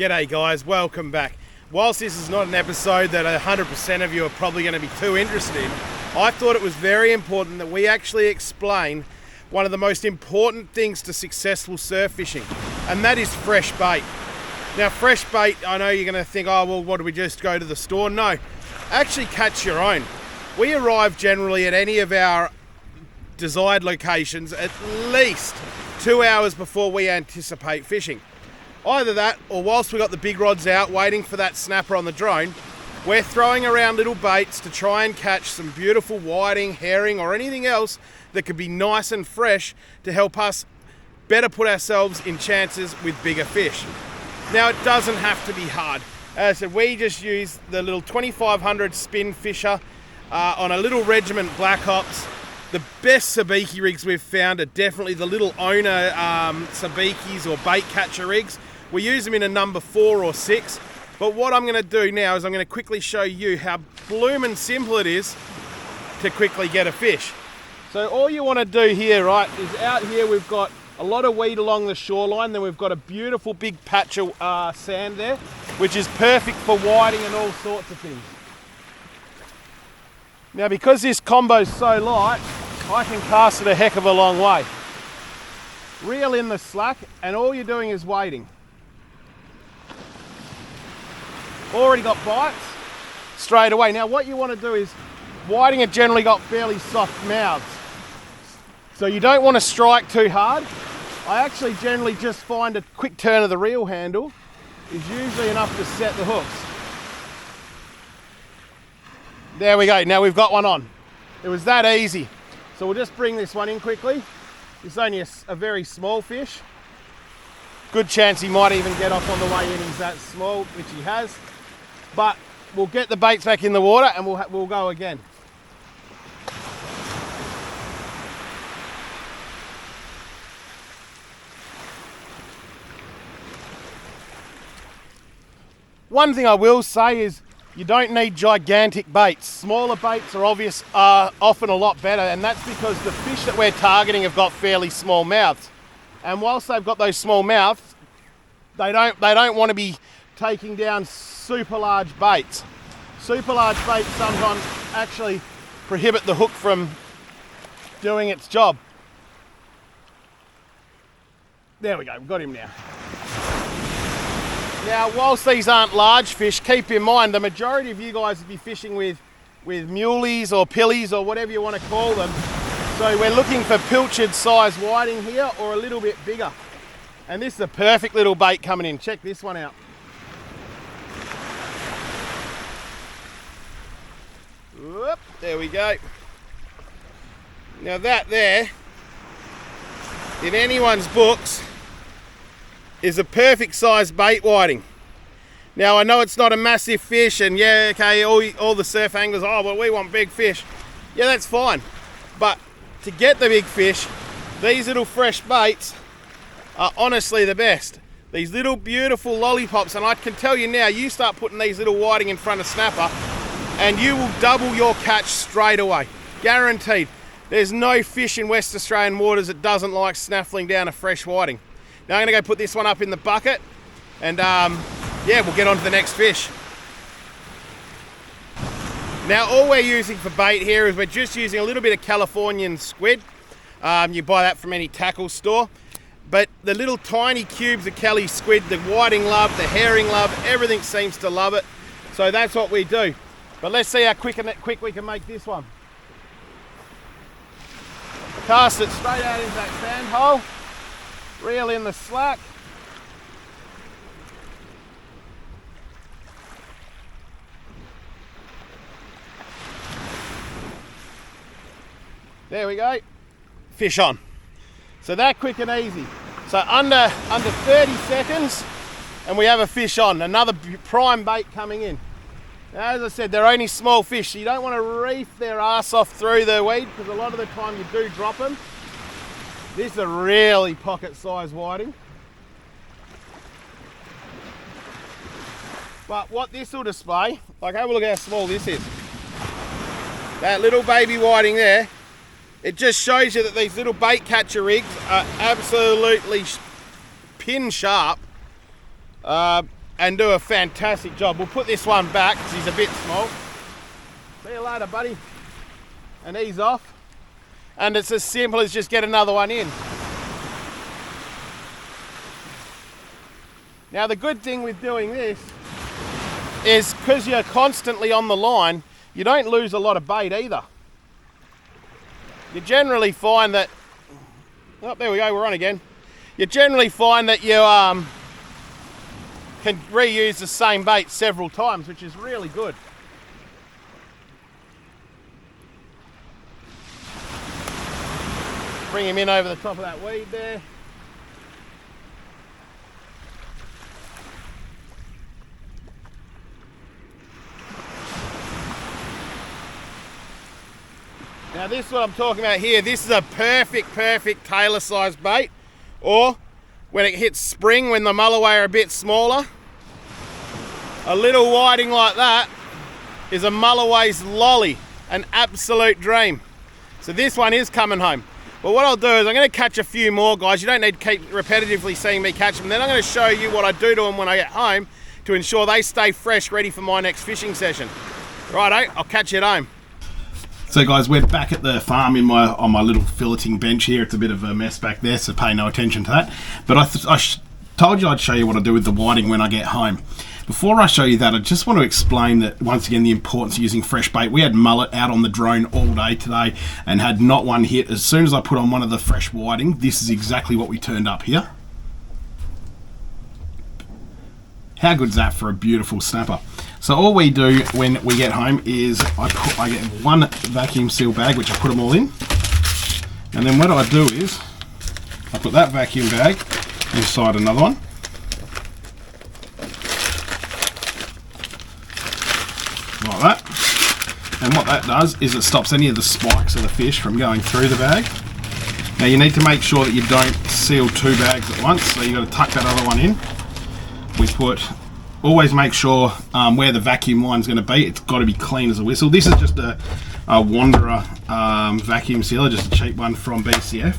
G'day guys, welcome back. Whilst this is not an episode that 100% of you are probably going to be too interested in, I thought it was very important that we actually explain one of the most important things to successful surf fishing, and that is fresh bait. Now fresh bait, I know you're going to think, oh well, what do we just go to the store? No, actually catch your own. We arrive generally at any of our desired locations at least 2 hours before we anticipate fishing. Either that, or whilst we got the big rods out waiting for that snapper on the drone, we're throwing around little baits to try and catch some beautiful whiting, herring, or anything else that could be nice and fresh to help us better put ourselves in chances with bigger fish. Now it doesn't have to be hard. As I said, we just use the little 2500 spin fisher on a little Regiment Black Ops. The best sabiki rigs we've found are definitely the little owner sabikis or bait catcher rigs. We use them in a number 4 or 6. But what I'm going to do now is I'm going to quickly show you how bloomin' simple it is to quickly get a fish. So all you want to do here, right, is out here we've got a lot of weed along the shoreline. Then we've got a beautiful big patch of sand there, which is perfect for whiting and all sorts of things. Now because this combo's so light, I can cast it a heck of a long way. Reel in the slack and all you're doing is waiting. Already got bites straight away. Now what you want to do is, whiting have generally got fairly soft mouths, so you don't want to strike too hard. I actually generally just find a quick turn of the reel handle is usually enough to set the hooks. There we go, now we've got one on. It was that easy. So we'll just bring this one in quickly. It's only a very small fish. Good chance he might even get off on the way in, he's that small, which he has. But we'll get the baits back in the water and we'll go again. One thing I will say is you don't need gigantic baits. Smaller baits are often a lot better, and that's because the fish that we're targeting have got fairly small mouths. And whilst they've got those small mouths, they don't want to be taking down super large baits. Super large baits sometimes actually prohibit the hook from doing its job. There we go, we've got him now. Now, whilst these aren't large fish, keep in mind the majority of you guys would be fishing with muleys or pillies or whatever you want to call them. So we're looking for pilchard size whiting here or a little bit bigger. And this is a perfect little bait coming in. Check this one out. Whoop, there we go. Now that there, in anyone's books, is a perfect size bait whiting. Now I know it's not a massive fish, and yeah, okay, all the surf anglers, oh well, we want big fish. Yeah, that's fine. But to get the big fish, these little fresh baits are honestly the best. These little beautiful lollipops, and I can tell you now, you start putting these little whiting in front of snapper and you will double your catch straight away. Guaranteed. There's no fish in West Australian waters that doesn't like snaffling down a fresh whiting. Now I'm going to go put this one up in the bucket and yeah, we'll get on to the next fish. Now all we're using for bait here is we're just using a little bit of Californian squid. You buy that from any tackle store. But the little tiny cubes of Cali squid, the whiting love, the herring love, everything seems to love it. So that's what we do. But let's see how quick we can make this one. Cast it straight out into that sand hole. Reel in the slack. There we go. Fish on. So that quick and easy. So under 30 seconds and we have a fish on. Another prime bait coming in. Now, as I said, they're only small fish, so you don't want to reef their ass off through the weed because a lot of the time you do drop them. This is a really pocket-sized whiting. But what this will display, like have a look how small this is. That little baby whiting there, it just shows you that these little bait catcher rigs are absolutely pin sharp. and do a fantastic job. We'll put this one back because he's a bit small. See you later, buddy. And he's off. And it's as simple as just get another one in. Now the good thing with doing this is because you're constantly on the line, you don't lose a lot of bait either. You generally find that, oh, there we go, we're on again. You generally find that you can reuse the same bait several times, which is really good. Bring him in over the top of that weed there. Now this is what I'm talking about here. This is a perfect tailor sized bait. Or when it hits spring, when the mulloway are a bit smaller, a little whiting like that is a mulloway's lolly, an absolute dream. So this one is coming home. But what I'll do is I'm going to catch a few more, guys. You don't need to keep repetitively seeing me catch them. Then I'm going to show you what I do to them when I get home to ensure they stay fresh, ready for my next fishing session. Righto, I'll catch you at home. So guys, we're back at the farm on my little filleting bench here. It's a bit of a mess back there, so pay no attention to that. But I told you I'd show you what I do with the whiting when I get home. Before I show you that, I just want to explain that, once again, the importance of using fresh bait. We had mullet out on the drone all day today and had not one hit. As soon as I put on one of the fresh whiting, this is exactly what we turned up here. How good is that for a beautiful snapper? So all we do when we get home is I get one vacuum seal bag, which I put them all in. And then what I do is I put that vacuum bag inside another one. Like that. And what that does is it stops any of the spikes of the fish from going through the bag. Now you need to make sure that you don't seal two bags at once, so you've got to tuck that other one in. Always make sure where the vacuum line's going to be, it's got to be clean as a whistle. This is just a Wanderer vacuum sealer, just a cheap one from BCF.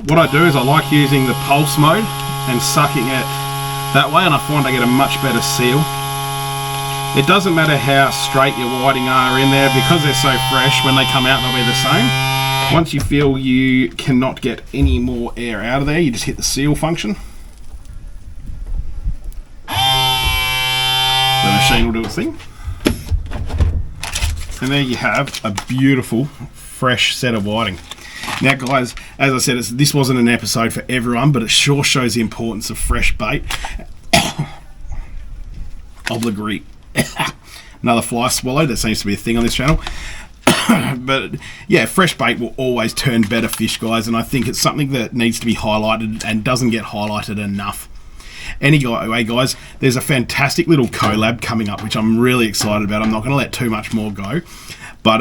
What I do is I like using the pulse mode and sucking it that way, and I find I get a much better seal. It doesn't matter how straight your whiting are in there, because they're so fresh, when they come out they'll be the same. Once you feel you cannot get any more air out of there, you just hit the seal function. The machine will do its thing. And there you have a beautiful fresh set of whiting. Now guys, as I said, this wasn't an episode for everyone, but it sure shows the importance of fresh bait. Obligate. Another fly swallowed. That seems to be a thing on this channel. But yeah, fresh bait will always turn better fish, guys, and I think it's something that needs to be highlighted and doesn't get highlighted enough. Anyway, guys, there's a fantastic little collab coming up, which I'm really excited about. I'm not going to let too much more go, but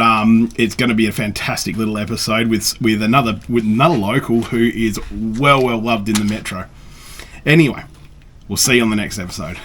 it's going to be a fantastic little episode with another local who is well loved in the metro. Anyway, we'll see you on the next episode.